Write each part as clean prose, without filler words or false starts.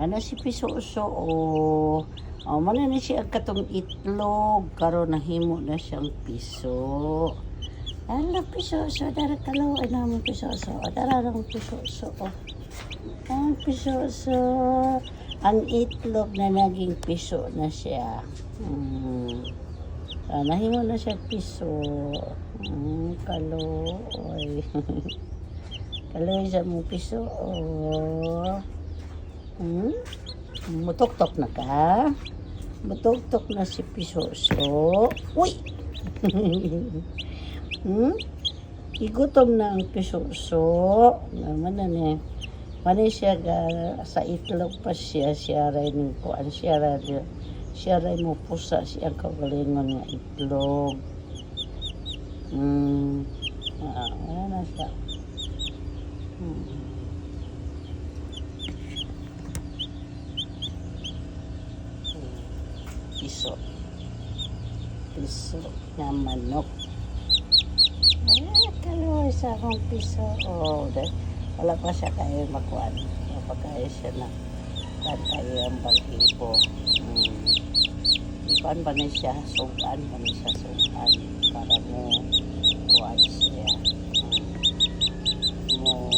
Ano si Piso-so mana na siya katong itlog karon nahimo na siyang piso. Ala Piso-so dara kalaw ay naman Piso-so. Dara lang Piso-so. Ang Piso-so ang itlog na naging piso na siya. Nahimo na siya piso. Kaloy. Kaloy sa mong piso. Mutok-tok na ka. Mutok-tok na si Piso-so. Uy! Igutom na ang Piso-so. Naman na niya. Mani siya sa itlog pa siya rin kuan siya rin mo pusa siya kagalingon nga itlog. Wala na siya. Piso na manok. Kaloy sa akong piso. Wala pa siya kayo makuan. Wala pa kayo siya na tayo ang balhibo. Ipan ba na siya? Sugan ba na siya? Sugan. Para mo kuan siya. Mo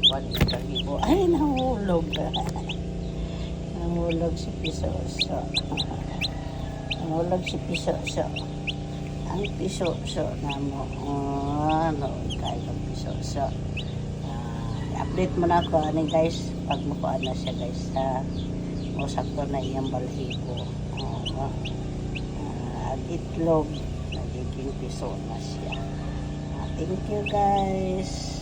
kuan yung balhibo. Ay, nahulog. Nahulog si Piso-so. Nahulog si Piso-so. Ang Piso-so na mo. Kayo ang Piso-so. Update mo na ako guys pag makuha na siya guys sakto na iyang balhibo. At itlog nagiging piso na siya. Thank you guys.